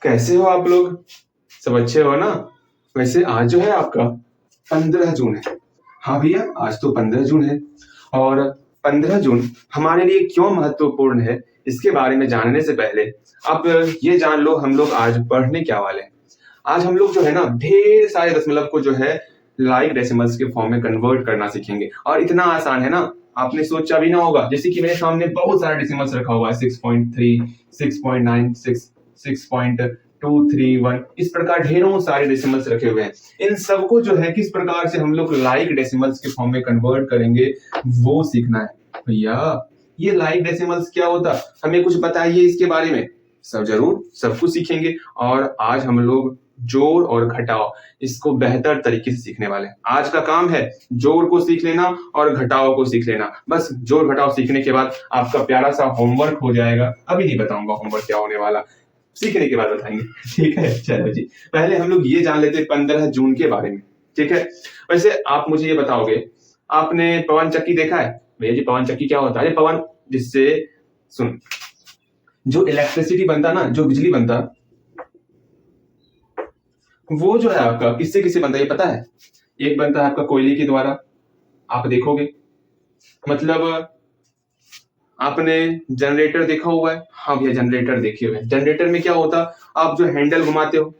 कैसे हो आप लोग? सब अच्छे हो ना? वैसे आज जो है आपका 15 जून है। हाँ भैया, आज तो 15 जून है। और 15 जून हमारे लिए क्यों महत्वपूर्ण है, इसके बारे में जानने से पहले आप ये जान लो हम लोग आज पढ़ने क्या वाले हैं। आज हम लोग जो है ना ढेर सारे दशमलव को जो है लाइक डेसिमल्स के फॉर्म में कन्वर्ट करना सीखेंगे। और इतना आसान है ना, आपने सोचा भी ना होगा। जैसे कि मेरे सामने बहुत सारा डेसिमल्स रखा हुआ है, 6.3, 6.96, 6.231, इस प्रकार ढेरों सारे डेसिमल्स रखे हुए हैं। इन सबको जो है किस प्रकार से हम लोग लाइक डेसिमल्स के फॉर्म में कन्वर्ट करेंगे वो सीखना है। भैया ये लाइक डेसिमल्स क्या होता, हमें कुछ बताइए इसके बारे में। सब जरूर, सब कुछ सीखेंगे। और आज हम लोग जोड़ और घटाव इसको बेहतर तरीके से सीखने वाले हैं। आज का काम है जोड़ को सीख लेना और घटाव को सीख लेना। बस जोड़ घटाव सीखने के बाद आपका प्यारा सा होमवर्क हो जाएगा। अभी नहीं बताऊंगा होमवर्क क्या होने वाला, सीखने के बाद बताएंगे। ठीक है, चलो जी, पहले हम लोग ये जान लेते हैं 15 जून के बारे में। ठीक है, वैसे आप मुझे ये बताओगे, आपने पवन चक्की देखा है? भैया जी पवन चक्की क्या होता है? अरे पवन, जिससे सुन, जो इलेक्ट्रिसिटी बनता ना, जो बिजली बनता, वो जो है आपका किससे किससे बनता है ये पता है? एक बनता है आपका कोयले के द्वारा, आप देखोगे। मतलब आपने जनरेटर देखा हुआ है? हाँ भैया जनरेटर देखे हुए हैं। जनरेटर में क्या होता, आप जो हैंडल घुमाते हो,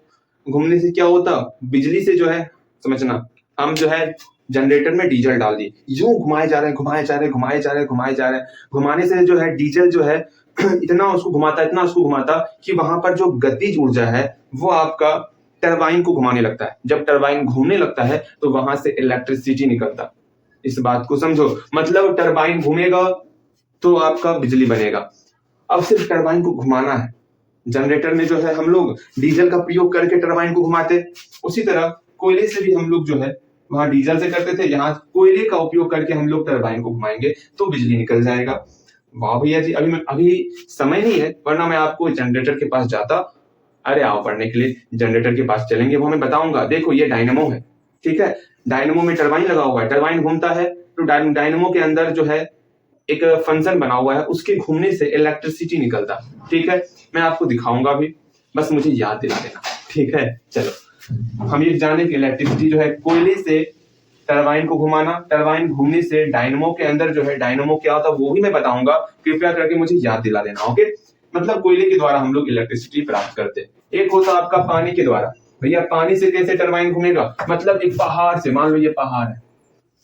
घूमने से क्या होता, बिजली से जो है, समझना, हम जो है जनरेटर में डीजल डाल दिए, यूं घुमाए जा रहे हैं, घुमाए जा रहे हैं, घुमाए जा रहे हैं, घुमाए जा रहे हैं। घुमाने से जो है डीजल जो है इतना उसको घुमाता, इतना उसको घुमाता कि वहां पर जो गतिज ऊर्जा है वो आपका टरबाइन को घुमाने लगता है। जब टरबाइन घूमने लगता है तो वहां से इलेक्ट्रिसिटी निकलता। इस बात को समझो, मतलब टरबाइन घूमेगा तो आपका बिजली बनेगा। अब सिर्फ टरबाइन को घुमाना है। जनरेटर में जो है हम लोग डीजल का प्रयोग करके टरबाइन को घुमाते, उसी तरह कोयले से भी हम लोग जो है वहां डीजल से करते थे, यहाँ कोयले का उपयोग करके हम लोग टरबाइन को घुमाएंगे तो बिजली निकल जाएगा। वाह भैया जी, अभी समय नहीं है, वरना मैं आपको जनरेटर के पास जाता। अरे आओ पढ़ने के लिए, जनरेटर के पास चलेंगे, वो मैं बताऊंगा। देखो ये डायनेमो है, ठीक है, डायनेमो में टरबाइन लगा हुआ है, टरबाइन घूमता है तो डायनेमो के अंदर जो है एक फंक्शन बना हुआ है, उसके घूमने से इलेक्ट्रिसिटी निकलता। ठीक है, मैं आपको दिखाऊंगा भी, बस मुझे याद दिला देना। ठीक है, चलो हम ये जाने कि इलेक्ट्रिसिटी जो है कोयले से टरबाइन को घुमाना, टरबाइन घूमने से डायनेमो के अंदर जो है डायनेमो क्या होता है वो भी मैं बताऊंगा, कृपया करके मुझे याद दिला देना। ओके, मतलब कोयले के द्वारा हम लोग इलेक्ट्रिसिटी प्राप्त करते हैं। एक होता आपका पानी के द्वारा। भैया पानी से कैसे टरबाइन घूमेगा? मतलब एक पहाड़ से, मान लो ये पहाड़ है,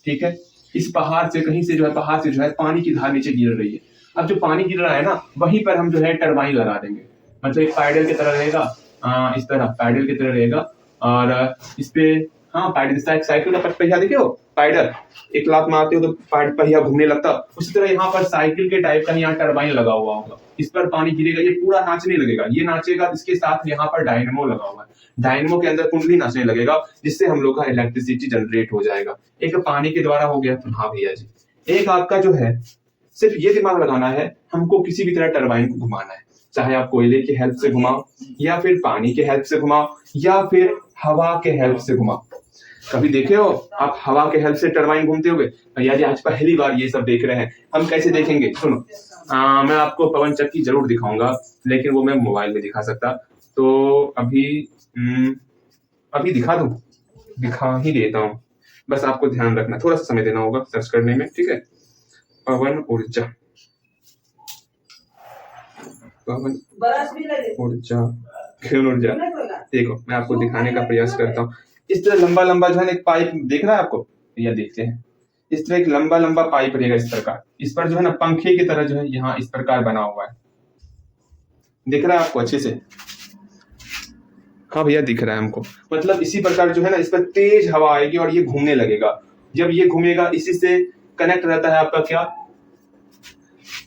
ठीक है, इस पहाड़ से कहीं से जो है, पहाड़ से जो है पानी की धार नीचे गिर रही है। अब जो पानी गिर रहा है ना, वहीं पर हम जो है टरबाइन लगा देंगे। मतलब एक पैडल की तरह रहेगा, इस तरह पैडल की तरह रहेगा। और इस पे, हाँ पैडल, साइकिल का पहिया देखे हो, पैडल, एक लात मारते हो तो पहिया घूमने लगता। उसी तरह यहाँ पर साइकिल के टाइप का यहाँ टरबाइन लगा हुआ होगा, इस पर पानी गिरेगा, ये पूरा नाचने लगेगा, ये नाचेगा, इसके साथ यहाँ पर डायनेमो लगा हुआ है, डायनेमो के अंदर कुंडली नाचने लगेगा, जिससे हम लोग का इलेक्ट्रिसिटी जनरेट हो जाएगा। एक पानी के द्वारा हो गया। हाँ भैया जी, एक आपका जो है, सिर्फ ये दिमाग लगाना है, हमको किसी भी तरह टरबाइन को घुमाना है, चाहे आप कोयले की हेल्प से घुमाओ, या फिर पानी के हेल्प से घुमाओ, या फिर हवा के हेल्प से घुमाओ। कभी देखे हो आप हवा के हेल्प से टरबाइन घूमते हुए? भैया जी आज पहली बार ये सब देख रहे हैं। हम कैसे देखेंगे, सुनो, मैं आपको पवन चक्की जरूर दिखाऊंगा, लेकिन वो मैं मोबाइल में दिखा सकता, तो अभी दिखा दूं, दिखा ही देता हूँ। बस आपको ध्यान रखना, थोड़ा सा समय देना होगा सर्च करने में। ठीक है, पवन ऊर्जा, पवन ऊर्जा, क्यों ऊर्जा, देखो मैं आपको दिखाने का प्रयास करता हूँ। इस तरह लंबा लंबा जो है एक पाइप दिख रहा है आपको, या देखते हैं, इस तरह एक लंबा लंबा पाइप रहेगा इस प्रकार, इस पर जो है ना पंखे की तरह जो है यहाँ इस प्रकार बना हुआ है, दिख रहा है आपको अच्छे से? हाँ भैया दिख रहा है हमको। मतलब इसी प्रकार जो है ना इस पर तेज हवा आएगी और ये घूमने लगेगा। जब ये घूमेगा, इसी से कनेक्ट रहता है आपका क्या,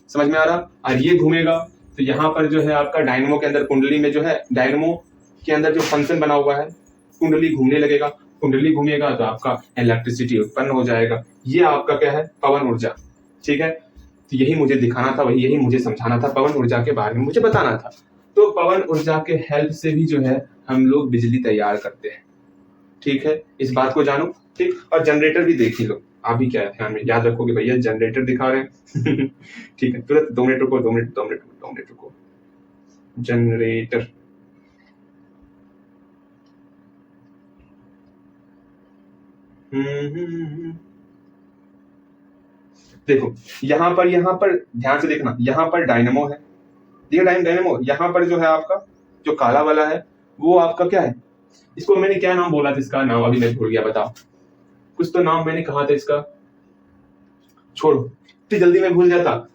समझ में आ रहा? और ये घूमेगा तो यहाँ पर जो है आपका डायनेमो के अंदर, कुंडली में जो है, डायनेमो के अंदर जो फंक्शन बना हुआ है, कुंडली घूमने लगेगा, कुंडली घूमेगा तो आपका इलेक्ट्रिसिटी उत्पन्न हो जाएगा। ये आपका क्या है, पवन ऊर्जा। ठीक है, तो यही मुझे दिखाना था, वही यही मुझे समझाना था, पवन ऊर्जा के बारे में मुझे बताना था। तो पवन ऊर्जा के हेल्प से भी जो है हम लोग बिजली तैयार करते हैं। ठीक है, इस बात को जानो। ठीक, और जनरेटर भी देख ही लो। अभी क्या है, ध्यान में याद रखोगे, भैया जनरेटर दिखा रहे हैं। ठीक है, तुरंत 2 मिनट रुको, 2 मिनट रुको। जनरेटर, देखो यहाँ पर ध्यान से देखना, यहाँ पर डायनेमो है, ये डायनेमो, यहाँ पर जो है आपका जो काला वाला है वो आपका क्या है, इसको मैंने क्या नाम बोला था, इसका नाम अभी मैं भूल गया, बताओ कुछ तो नाम मैंने कहा था इसका, छोड़ो, इतनी जल्दी मैं भूल जाता।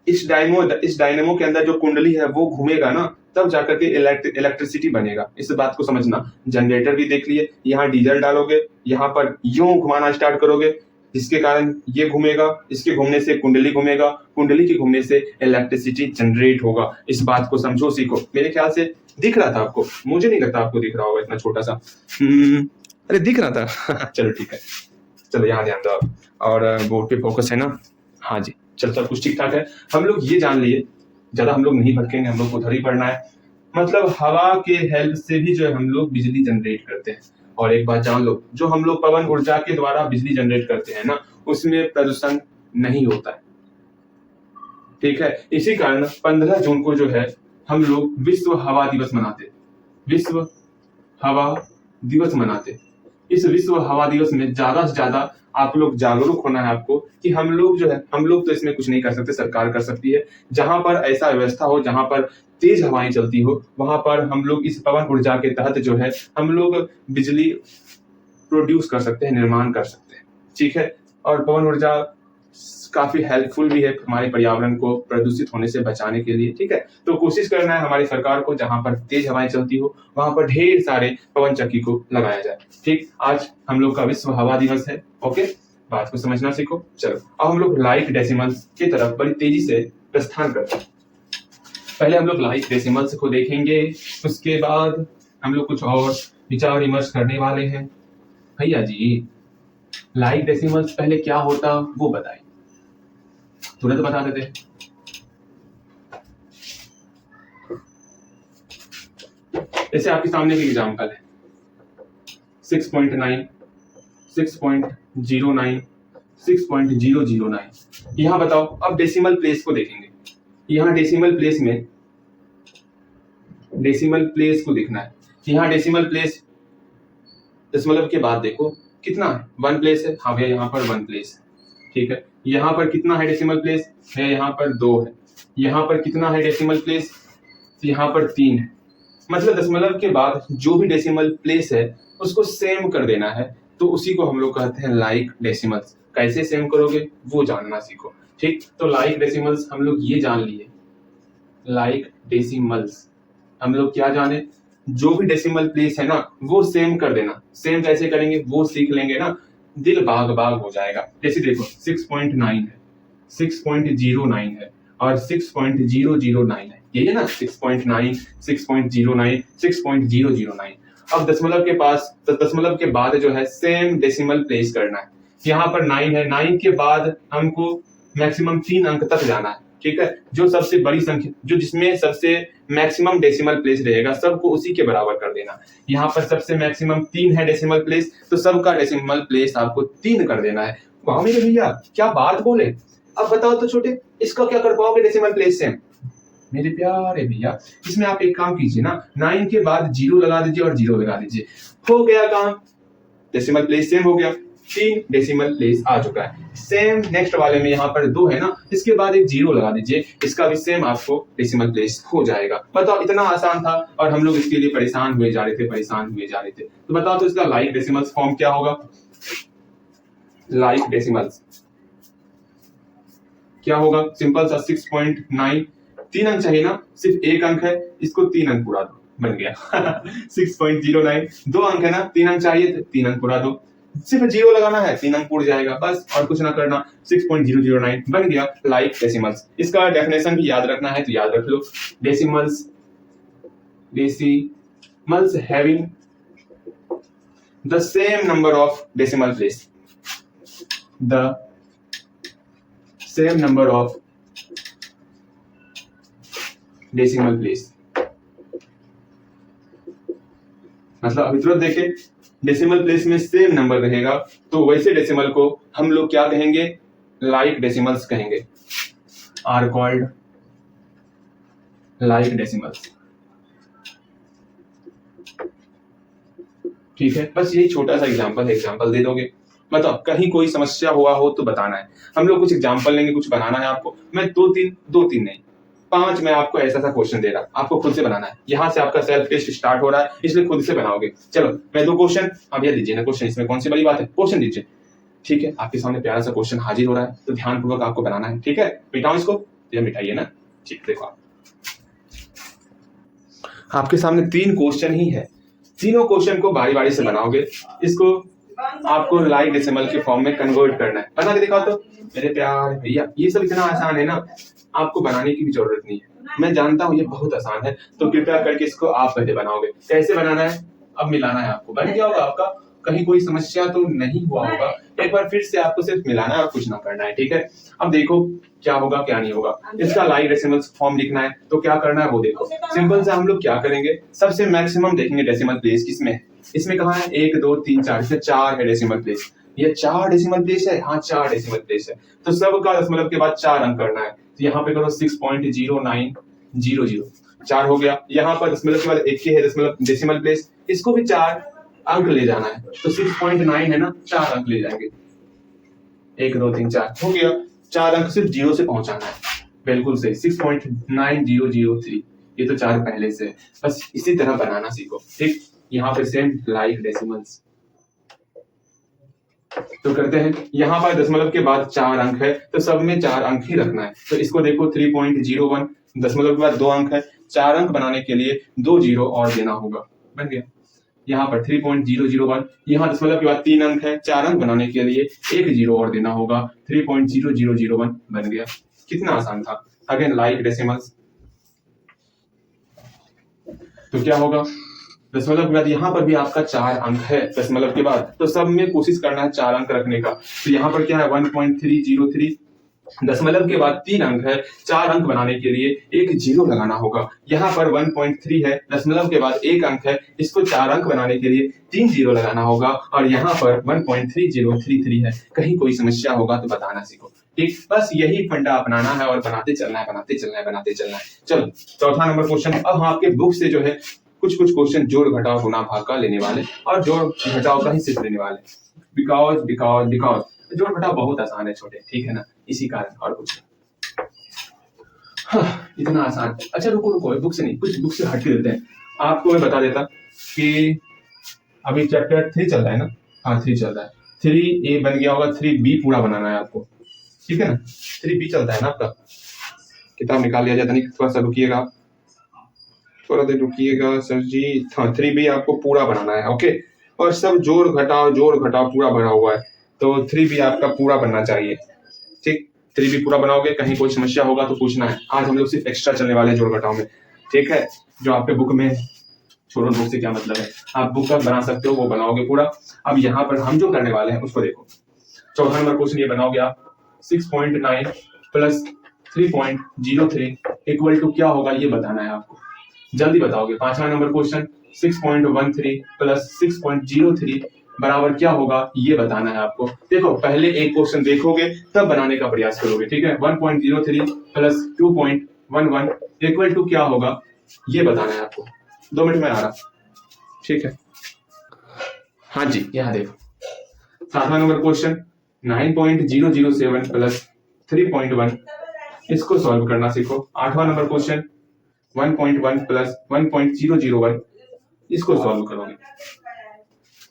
इस डायनेमो के अंदर जो कुंडली है वो घूमेगा ना, तब जाकर के इलेक्ट्रिसिटी बनेगा, इस बात को समझना। जनरेटर भी देख लिए, यहाँ डीजल डालोगे, यहाँ पर यूं घुमाना स्टार्ट करोगे, जिसके कारण ये घूमेगा, इसके घूमने से कुंडली घूमेगा, कुंडली के घूमने से इलेक्ट्रिसिटी जनरेट होगा। इस बात को समझो, सीखो। मेरे ख्याल से दिख रहा था आपको, मुझे नहीं लगता आपको दिख रहा होगा इतना छोटा सा। अरे दिख रहा था चलो ठीक है, चलो यहाँ ध्यान दो और बोर्ड पे फोकस है ना। हाँ जी, चलो सब कुछ ठीक ठाक है। हम लोग ये जान लिए, ज्यादा हम लोग नहीं भटकेंगे, हम लोग को उधर ही पढ़ना है। मतलब हवा के हेल्प से भी जो है हम लोग बिजली जनरेट करते हैं। और एक बात जान लो, जो हम लोग पवन ऊर्जा के द्वारा बिजली जनरेट करते हैं ना, उसमें प्रदूषण नहीं होता है, ठीक है। इसी कारण 15 जून को जो है हम लोग विश्व हवा दिवस मनाते, विश्व हवा दिवस मनाते। इस विश्व हवा दिवस में ज्यादा से ज्यादा आप लोग जागरूक होना है आपको, कि हम लोग जो है, हम लोग तो इसमें कुछ नहीं कर सकते, सरकार कर सकती है। जहां पर ऐसा व्यवस्था हो, जहां पर तेज हवाएं चलती हो, वहां पर हम लोग इस पवन ऊर्जा के तहत जो है हम लोग बिजली प्रोड्यूस कर सकते हैं, निर्माण कर सकते हैं, ठीक है। और पवन ऊर्जा काफी हेल्पफुल भी है हमारे पर्यावरण को प्रदूषित होने से बचाने के लिए, ठीक है। तो कोशिश करना है हमारी सरकार को, जहां पर तेज हवाएं चलती हो वहां पर ढेर सारे पवन चक्की को लगाया जाए, ठीक। आज हम लोग का विश्व हवा दिवस है, ओके, बात को समझना सीखो। चलो अब हम लोग लाइक डेसिमल्स की तरफ बड़ी तेजी से प्रस्थान करते हैं। पहले हम लोग लाइक डेसिमल्स को देखेंगे, उसके बाद हम लोग कुछ और विचार विमर्श करने वाले हैं। भैया जी लाइक डेसिमल्स पहले क्या होता वो बताइए, तुरंत बता देते। जैसे आपके सामने एक एग्जाम्पल है 6.9, 6.09, 6.009। यहां बताओ, अब डेसिमल प्लेस को देखेंगे। यहां डेसिमल प्लेस में, डेसिमल प्लेस को देखना है। यहां डेसिमल प्लेस दशमलव के बाद देखो कितना है, 1 प्लेस है, हाँ भैया यहाँ पर 1 प्लेस है, ठीक है। यहाँ पर कितना है डेसिमल प्लेस है, यहाँ पर 2 है। यहाँ पर कितना है डेसिमल प्लेस, यहाँ पर 3 है। मतलब दशमलव के बाद जो भी डेसिमल प्लेस है उसको सेम कर देना है, तो उसी को हम लोग कहते हैं लाइक डेसिमल्स। कैसे सेम करोगे वो जानना सीखो, ठीक। तो लाइक डेसिमल्स हम लोग ये जान लिए, लाइक डेसिमल्स हम लोग क्या जाने, जो भी डेसिमल प्लेस है ना वो सेम कर देना। सेम कैसे करेंगे वो सीख लेंगे ना, दिल बाग बाग हो जाएगा। जैसे देखो 6.9 है, 6.09 है और 6.009 है, यही है ना 6.9, 6.09, 6.009। अब दशमलव के पास, दशमलव के बाद जो है सेम डेसिमल प्लेस करना है। यहाँ पर 9 है, 9 के बाद हमको मैक्सिमम 3 अंक तक जाना है, ठीक है। जो सबसे बड़ी संख्या, जो जिसमें सबसे मैक्सिमम डेसिमल प्लेस रहेगा सबको उसी के बराबर कर देना। यहाँ पर सबसे मैक्सिमम 3 है डेसिमल प्लेस, तो सबका डेसिमल प्लेस आपको 3 कर देना है। वाह मेरे भैया क्या बात बोले। अब बताओ तो छोटे, इसका क्या कर पाओगे डेसिमल प्लेस से? मेरे प्यारे भैया इसमें आप एक काम कीजिए ना, 9 के बाद 0 लगा दीजिए और 0 लगा दीजिए, हो गया काम, डेसिमल प्लेस सेम हो गया, 3 डेसिमल प्लेस आ चुका है। सेम नेक्स्ट वाले में यहाँ पर 2 है ना, इसके बाद एक 0 लगा दीजिए, इसका भी सेम आपको डेसिमल प्लेस हो जाएगा। बताओ इतना आसान था और हम लोग इसके लिए परेशान हुए जा रहे थे, परेशान हुए जा रहे थे। तो बताओ तो इसका लाइक डेसिमल्स फॉर्म क्या होगा? लाइक डेसिमल्स क्या होगा? सिंपल सा 6.9, 3 अंक चाहिए ना, सिर्फ 1 अंक है, इसको 3 अंक पूरा दो, बन गया 6.09, 2 अंक है ना, 3 अंक चाहिए, 3 अंक पूरा दो, सिर्फ 0 लगाना है, 3 अंक पूरा जाएगा, बस और कुछ ना करना। 6.009 बन गया लाइक डेसिमल्स। इसका डेफिनेशन भी याद रखना है तो याद रख लो, decimals, decimals having the same number of decimal place, the same number of decimal place. मतलब अभी तुरंत देखे, डेसिमल प्लेस में सेम नंबर रहेगा, तो वैसे डेसिमल को हम लोग क्या कहेंगे? लाइक डेसिमल्स कहेंगे, आर कॉल्ड लाइक डेसिमल्स, ठीक है। बस यही छोटा सा एग्जांपल है, एग्जांपल दे दोगे। बताओ कहीं कोई समस्या हुआ हो तो बताना है। हम लोग कुछ एग्जाम्पल लेंगे, कुछ बनाना है आपको। मैं दो तीन नहीं 5 मैं आपको ऐसा सा क्वेश्चन दे रहा, आपको खुद से बनाना है। यहाँ से आपका सेल्फ टेस्ट स्टार्ट हो रहा है, इसलिए खुद से बनाओगे। चलो मैं 2 क्वेश्चन, अब ये दीजिए ना क्वेश्चन, इसमें कौन सी बड़ी बात है, क्वेश्चन दीजिए। ठीक है, आपके सामने प्यारा सा क्वेश्चन हाजिर हो रहा है, तो ध्यानपूर्वक आपको बनाना है। ठीक है, मिटाओ इसको, ये मिटाइए ना। ठीक, देखो आपके सामने 3 क्वेश्चन ही है, तीनों क्वेश्चन को बारी बारी से बनाओगे। इसको आपको लाइक डेसिमल के फॉर्म में कन्वर्ट करना है। बना के दिखाओ तो मेरे प्यार भैया, ये सब इतना आसान है ना, आपको बनाने की भी जरूरत नहीं है। मैं जानता हूँ ये बहुत आसान है, तो कृपया करके इसको आप पहले बनाओगे। कैसे बनाना है, अब मिलाना है आपको। बन गया होगा आपका, कहीं कोई समस्या तो नहीं हुआ होगा। एक बार फिर से आपको सिर्फ मिलाना है और कुछ ना करना है। ठीक है, अब देखो क्या होगा क्या नहीं होगा। इसका लाइक डेसिमल फॉर्म लिखना है, तो क्या करना है वो देखो। सिंपल से हम लोग क्या करेंगे, सबसे मैक्सिमम देखेंगे डेसिमल प्लेस किसमें है। इसमें कहाँ है, 1 2 3 4, इसमें 4 है डेसिमल प्लेस। ये 4 डेसिमल प्लेस है, हाँ 4 डेसिमल प्लेस है, तो सबका दशमलव के बाद 4 अंक करना है। तो यहाँ पे करो 6.0900, 4 हो गया। यहाँ पर दशमलव के बाद एक ही है दशमलव डेसिमल प्लेस, इसको भी 4 अंक ले जाना है, तो 6.9 है ना, 4 अंक ले जाएंगे। 1 2 3 4 हो गया, 4 अंक सिर्फ 0 से पहुंचाना है। बिल्कुल सही, 6.9003, ये तो 4 पहले से है। बस इसी तरह बनाना सीखो। ठीक, यहाँ पे सेम लाइक डेसिमल्स तो करते हैं। यहाँ पर दशमलव के बाद 4 अंक है, तो सब में 4 अंक ही रखना है। तो इसको देखो 3.01, दशमलव के बाद 2 अंक है, 4 अंक बनाने के लिए 2 जीरो और देना होगा। बन गया, यहाँ पर 3.001, यहाँ दशमलव के बाद 3 अंक है, 4 अंक बनाने के लिए 1 जीरो और देना होगा, 3.0001 बन गया। कितना आसान था। अगेन लाइक डेसिमल्स, तो क्या होगा, दशमलव के बाद यहाँ पर भी आपका 4 अंक है दशमलव के बाद, तो सब में कोशिश करना है 4 अंक रखने का। तो यहाँ पर क्या है 1.303, दशमलव के बाद 3 अंक है, 4 अंक बनाने के लिए 1 जीरो लगाना होगा। यहाँ पर 1.3 है, दशमलव के बाद 1 अंक है, इसको 4 अंक बनाने के लिए 3 जीरो लगाना होगा। और यहाँ पर 1.3033 है। कहीं कोई समस्या होगा तो बताना सीखो। ठीक, बस यही फंडा अपनाना है और बनाते चलना है, बनाते चलना है, बनाते चलना है। चलो चौथा नंबर क्वेश्चन। अब हम आपके बुक से जो है कुछ क्वेश्चन जोड़ घटाव गुणा भाग का लेने वाले, और जोड़ घटाव का ही सिर्फ लेने वाले। बिकॉज जोड़ घटाव बहुत आसान है छोटे, ठीक है ना, इसी कारण, और कुछ हाँ, इतना आसान। अच्छा रुको, बुक से नहीं, कुछ बुक से हट के देते हैं। आपको मैं बता देता कि अभी चैप्टर 3 चल रहा है ना, हाँ 3 चल रहा है। 3A बन गया होगा, 3B पूरा बनाना है आपको, ठीक है ना। 3B चलता है ना आपका, किताब निकाल लिया जाता नहीं, थोड़ा सा रुकिएगा, थोड़ा देर रुकिएगा सर जी। हाँ 3B आपको पूरा बनाना है, ओके। और सब जोड़ घटाव पूरा बना हुआ है, तो 3B आपका पूरा बनना चाहिए। ठीक, 3B पूरा बनाओगे, कहीं कोई समस्या होगा तो पूछना है। आज हम लोग सिर्फ एक्स्ट्रा चलने वाले हैं जोड़ घटाव में, ठीक है। जो आपके बुक में, छोड़ो बुक से क्या मतलब है, आप बुक का बना सकते हो, वो बनाओगे पूरा। अब यहाँ पर हम जो करने वाले हैं उसको देखो। चौथा नंबर क्वेश्चन ये बनाओगे आप, 6.9 प्लस 3.03 इक्वल टू क्या होगा, ये बताना है आपको, जल्दी बताओगे। 5वां नंबर क्वेश्चन, 6.13 प्लस 6.03 बराबर क्या होगा, ये बताना है आपको। देखो पहले एक क्वेश्चन देखोगे तब बनाने का प्रयास करोगे, ठीक है। 1.03 प्लस 2.11 इक्वल टू क्या होगा, ये बताना है आपको। 2 मिनट में आ रहा, ठीक है। हाँ जी, यहाँ देखो 7वां नंबर क्वेश्चन, 9.007 प्लस 3.1, इसको सॉल्व करना सीखो। 8वां नंबर क्वेश्चन, 1.1 प्लस 1.001, इसको सॉल्व करोगे।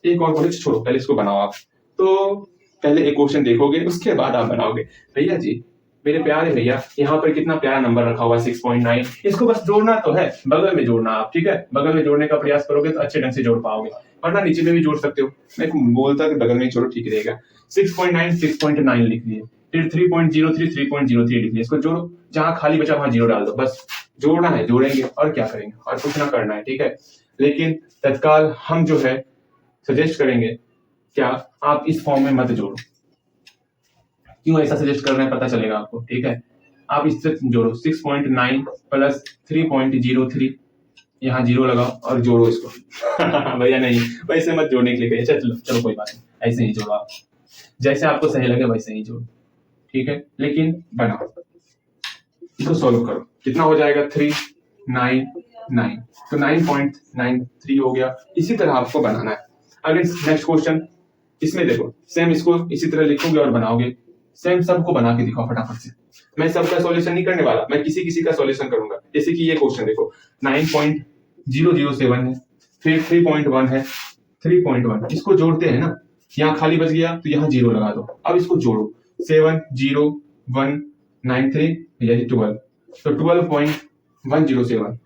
एक और क्वेश्चन छोड़ो, पहले इसको बनाओ आप। तो पहले एक क्वेश्चन देखोगे, उसके बाद आप बनाओगे। भैया जी, मेरे प्यारे भैया, यहाँ पर कितना प्यारा नंबर रखा हुआ है 6.9, इसको बस जोड़ना तो है, बगल में जोड़ना आप, ठीक है। बगल में जोड़ने का प्रयास करोगे तो अच्छे ढंग से जोड़ पाओगे, वरना नीचे में भी जोड़ सकते हो। मैं बोलता कि बगल में जोड़ो, ठीक रहेगा। 6.9 6.9 लिख लिए, फिर 3.03 3.03 लिख लिए, इसको जोड़ो, जहां खाली बचा वहां जीरो डाल दो, बस जोड़ना है, जोड़ेंगे और क्या करेंगे, और कुछ ना करना है, ठीक है। लेकिन तत्काल हम जो है सजेस्ट करेंगे, क्या आप इस फॉर्म में मत जोड़ो। क्यों ऐसा सजेस्ट कर रहे हैं पता चलेगा आपको, ठीक है। आप इससे जोड़ो, 6.9 प्लस 3.03, यहाँ जीरो लगाओ और जोड़ो इसको। भैया नहीं, वैसे मत जोड़ने के लिए कहिए, चलो कोई बात नहीं, ऐसे ही जोड़ो आप, जैसे आपको सही लगे वैसे ही जोड़ो, ठीक है। लेकिन बनाओ, इसको सॉल्व करो, कितना हो जाएगा 399, तो 9.93 हो गया। इसी तरह आपको बनाना है। अगेन नेक्स्ट क्वेश्चन, इसमें देखो सेम इसको इसी तरह लिखोगे और बनाओगे, सेम सबको बना के दिखाओ फटाफट से। मैं सबका सॉल्यूशन नहीं करने वाला, मैं किसी किसी का सॉल्यूशन करूंगा। जैसे कि ये क्वेश्चन देखो 9.007 है, फिर 3.1 है, 3.1 इसको जोड़ते हैं ना, यहाँ खाली बच गया तो यहाँ 0 लगा दो। अब इसको जोड़ो 7 0 1 9 3 यही 12, तो 12.107।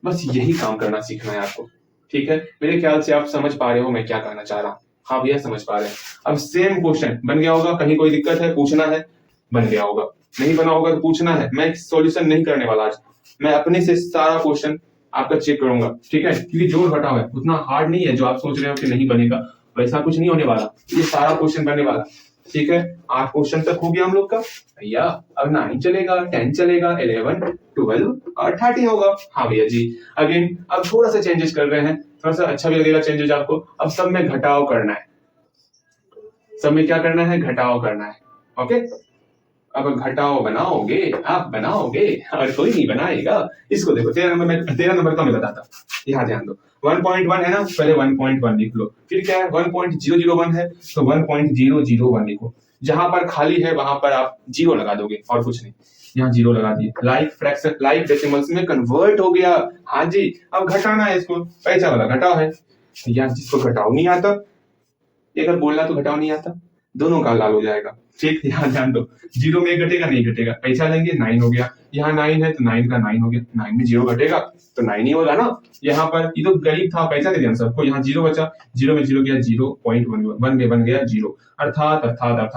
बस यही काम करना सीखना है आपको, ठीक है। मेरे ख्याल से आप समझ पा रहे हो मैं क्या कहना चाह रहा हूँ। हाँ भैया समझ पा रहे हैं। अब सेम क्वेश्चन बन गया होगा, कहीं कोई दिक्कत है पूछना है, बन गया होगा, नहीं बना होगा तो पूछना है। मैं सॉल्यूशन नहीं करने वाला आज, मैं अपने से सारा क्वेश्चन आपका चेक करूंगा, ठीक है। क्योंकि जोड़ घटाव है, उतना हार्ड नहीं है जो आप सोच रहे हो कि नहीं बनेगा, वैसा कुछ नहीं होने वाला, ये सारा क्वेश्चन बनने वाला, ठीक है। 8 क्वेश्चन तक हो गया हम लोग का भैया। अब 9 चलेगा, 10 चलेगा, 11 12 और 13 होगा। हाँ भैया जी। अगेन अब थोड़ा सा चेंजेस कर रहे हैं, थोड़ा सा अच्छा भी लगेगा चेंजेस आपको। अब सब में घटाव करना है, सब में क्या करना है, घटाव करना है, ओके। अब घटाव बनाओगे, आप बनाओगे और कोई नहीं बनाएगा। इसको देखो 13 नंबर का मैं बताता, यहाँ ध्यान दो। 1.1 है ना, पहले 1.1 लिख लो, फिर क्या है 1.001 है तो 1.001 लिखो। जहां पर खाली है वहां पर आप 0 लगा दोगे और कुछ नहीं, यहाँ 0 लगा दिए। लाइक फ्रैक्शन, लाइक डेसिमल्स में कन्वर्ट हो गया। हाँ जी, अब घटाना है इसको, पैसा वाला घटाव है। यहाँ जिसको घटाव नहीं आता, अगर बोलना तो घटाव नहीं आता, दोनों का लाल हो जाएगा, ठीक। यहाँ ध्यान दो, 0 में घटेगा नहीं घटेगा, पैसा लेंगे 9 हो गया, यहाँ 9 है तो 9 का 9 हो गया, 9 में 0 घटेगा तो 9 ही होगा ना। यहाँ पर ये तो गरीब था, पैसा दे दिया सबको, यहाँ 0 बचा, 0 में 0 गया 0.1 में बन गया 0, अर्थात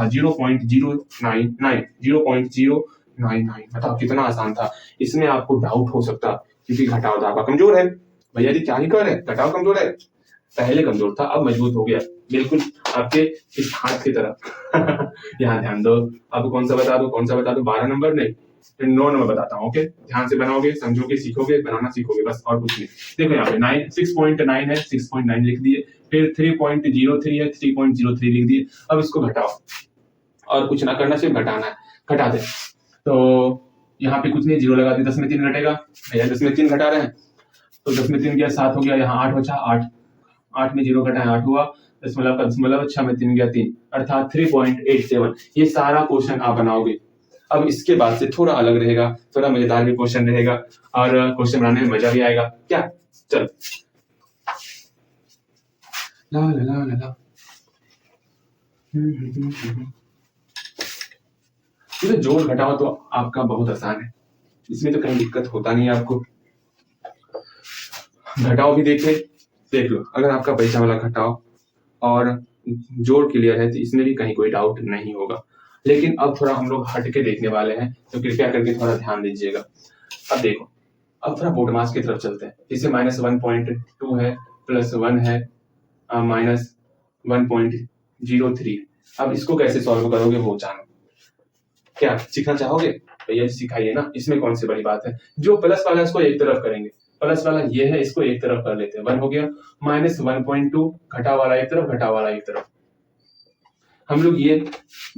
0.099 0.099। बताओ कितना आसान था। इसमें आपको डाउट हो सकता क्योंकि घटाव था आपका कमजोर है। भैया जी क्या ही कर रहे हैं, घटाव कमजोर है, पहले कमजोर था अब मजबूत हो गया, बिल्कुल आपके इस हाथ की तरह। यहाँ ध्यान दो, अब कौन सा बता दो, कौन सा बता दो, 12 नंबर नहीं, 9 नंबर बताता हूँ, ओके। ध्यान से बनाओगे, समझोगे, सीखोगे, बनाना सीखोगे, बस और कुछ नहीं। देखो यहाँ पे 6.9 है, 6.9 लिख दिए, फिर 3.03 है, 3.03 लिख दिए। अब इसको घटाओ और कुछ ना करना, सिर्फ घटाना है, घटा दे। तो यहाँ पे कुछ नहीं, 0 लगा दे, 10 में 3 घटेगा भैया, 10 में 3 घटा रहे हैं तो 10 में 3 गया 7 हो गया, यहाँ 8 बचा, 8 में 0 घटाए 8 हुआ, दशमलव का दशमलव, 6 में 3 गया 3, अर्थात 3.87। ये सारा क्वेश्चन आप बनाओगे। अब इसके बाद से थोड़ा अलग रहेगा, थोड़ा मजेदार भी क्वेश्चन रहेगा और क्वेश्चन बनाने में मजा भी आएगा, क्या। चल ला ला ला ला ला। ये जोड़ घटाओ तो आपका बहुत आसान है, इसमें तो कहीं दिक्कत होता नहीं है आपको। घटाओ भी देख लो, अगर आपका पैसा वाला घटाओ और जोड़ क्लियर है तो इसमें भी कहीं कोई डाउट नहीं होगा। लेकिन अब थोड़ा हम लोग हट के देखने वाले हैं, तो कृपया करके थोड़ा ध्यान दीजिएगा। अब देखो, अब थोड़ा बोर्ड मास की तरफ चलते हैं। इसे -1.2 है, +1 है, -1.03। अब इसको कैसे सॉल्व करोगे वो जानो, क्या सीखना चाहोगे? भैया जी सिखाइए ना, इसमें कौन सी बड़ी बात है। जो प्लस वाला इसको एक तरफ करेंगे, प्लस वाला ये है, इसको एक तरफ कर लेते हैं, 1 हो गया, -1.2, घटा वाला एक तरफ, घटा वाला एक तरफ। हम लोग ये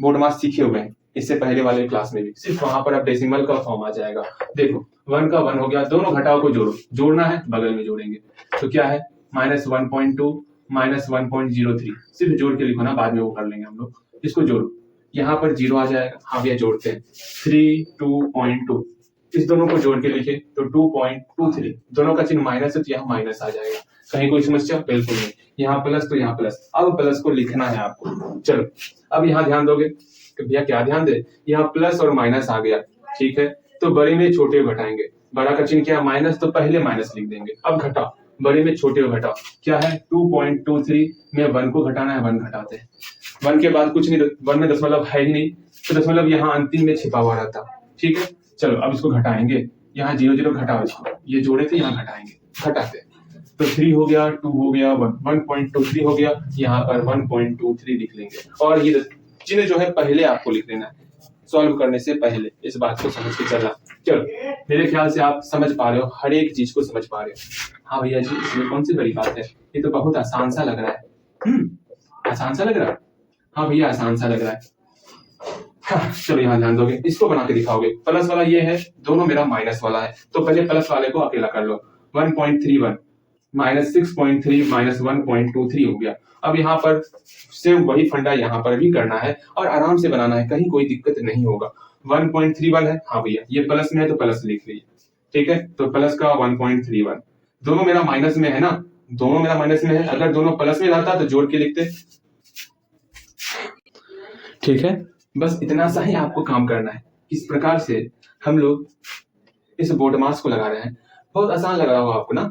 बोर्ड मास सीखे हुए हैं इससे पहले वाले क्लास में भी, सिर्फ वहां पर अब डेसिमल का फॉर्म आ जाएगा। देखो 1 का 1 हो गया, दोनों घटाव को जोड़ो, जोड़ना है बगल में जोड़ेंगे, तो क्या है -1.2 -1.03, सिर्फ जोड़ के लिखो ना, बाद में वो कर लेंगे हम लोग। इसको जोड़ो, यहाँ पर 0 आ जाएगा, हाँ भैया जोड़ते हैं, 3 2.2, इस दोनों को जोड़ के लिखे तो 2.23, दोनों का चिन्ह माइनस है तो यहाँ माइनस आ जाएगा। कहीं कोई समस्या? बिल्कुल नहीं, यहाँ प्लस तो यहाँ प्लस। अब प्लस को लिखना है आपको। चलो अब यहाँ ध्यान दोगे कि भैया क्या ध्यान दे, यहाँ प्लस और माइनस आ गया, ठीक है, तो बड़े में छोटे घटाएंगे, बड़ा का चिन्ह क्या माइनस, तो पहले माइनस लिख देंगे। अब घटाओ, बड़े में छोटे घटाओ, क्या है 2.23 में 1 को घटाना है, 1 घटाते हैं, 1 के बाद कुछ नहीं, 1 में दशमलव है ही नहीं, तो दशमलव यहाँ अंतिम में छिपा हुआ रहता, ठीक है। चलो अब इसको घटाएंगे, यहाँ 0 0 घटाओ, इसको ये जोड़े थे यहाँ घटाएंगे, घटाते तो 3 हो गया, 2 हो गया, 1.23 हो गया, यहाँ पर 1.23 लिख लेंगे। और ये चिन्ह जो है पहले आपको लिख लेना है, सॉल्व करने से पहले, इस बात को समझ के चलना। चलो मेरे ख्याल से आप समझ पा रहे हो, हर एक चीज को समझ पा रहे हो। हाँ भैया जी इसमें कौन सी बड़ी बात है, ये तो बहुत आसान सा लग रहा है। आसान सा लग रहा है, हाँ भैया आसान सा लग रहा है। हाँ, चलो यहाँ ध्यान दोगे, इसको बना के दिखाओगे। प्लस वाला ये है, दोनों मेरा माइनस वाला है, तो पहले प्लस वाले को अकेला कर लो, 1.31 -6.3 -1.23 हो गया। अब यहाँ पर सेम वही फंडा यहाँ पर भी करना है और आराम से बनाना है, कहीं कोई दिक्कत नहीं होगा। 1.31 है, हाँ भैया ये प्लस में है तो प्लस लिख लीजिए, ठीक है। तो प्लस का 1.31, दोनों मेरा माइनस में है ना, दोनों मेरा माइनस में है। अगर दोनों प्लस में रहता तो जोड़ के लिखते, ठीक है। बस इतना सा ही आपको काम करना है। इस प्रकार से हम लोग इस बोर्ड मास को लगा रहे हैं। बहुत आसान लग रहा होगा आपको ना।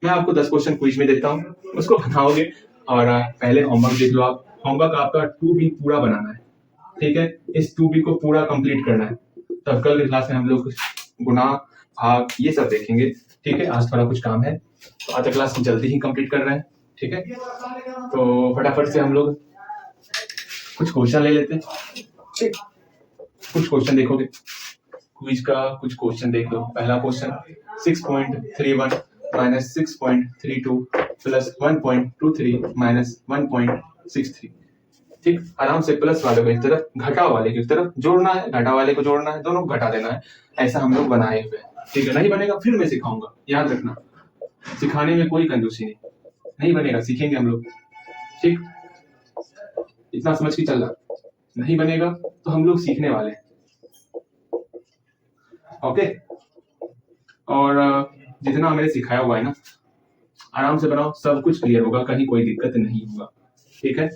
मैं आपको 10 क्वेश्चन क्विज में देता हूँ, उसको बनाओगे और पहले होमवर्क देख लो आप। होमवर्क आपका 2b पूरा बनाना है, ठीक है। इस 2b को पूरा कंप्लीट करना है। तब कल की क्लास में हम लोग गुणा भाग ये सब देखेंगे, ठीक है। आज थोड़ा कुछ काम है तो आज क्लास जल्दी ही कंप्लीट कर रहे हैं, ठीक है। तो फटाफट से हम लोग कुछ क्वेश्चन ले लेते हैं, ठीक। कुछ क्वेश्चन देखोगे क्विज का, कुछ क्वेश्चन देख लो। पहला क्वेश्चन 6.31 -6.32 प्लस 1.23 -1.63, ठीक। आराम से प्लस वाले को एक तरफ, घटा वाले की तरफ जोड़ना है, घटा वाले को जोड़ना है, दोनों घटा देना है। ऐसा हम लोग बनाए हुए हैं, ठीक है। नहीं बनेगा फिर मैं सिखाऊंगा, याद रखना। सिखाने में कोई कंजूसी नहीं बनेगा, सीखेंगे हम लोग, ठीक। इतना समझ के चल रहा, नहीं बनेगा तो हम लोग सीखने वाले हैं, ओके। और जितना मैंने सिखाया हुआ है ना, आराम से बनाओ, सब कुछ क्लियर होगा, कहीं कोई दिक्कत नहीं होगा, ठीक है।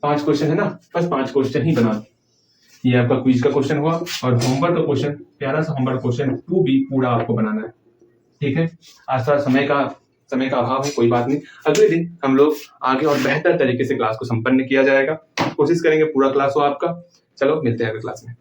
पांच क्वेश्चन है ना, बस 5 क्वेश्चन ही बना। ये आपका क्विज का क्वेश्चन हुआ और होमवर्क का क्वेश्चन, प्यारा सा होमवर्क क्वेश्चन 2b पूरा आपको बनाना है, ठीक है। आज थोड़ा समय का अभाव है, कोई बात नहीं। अगले दिन हम लोग आगे और बेहतर तरीके से क्लास को संपन्न किया जाएगा। कोशिश करेंगे पूरा क्लास हो आपका। चलो मिलते हैं अगले क्लास में।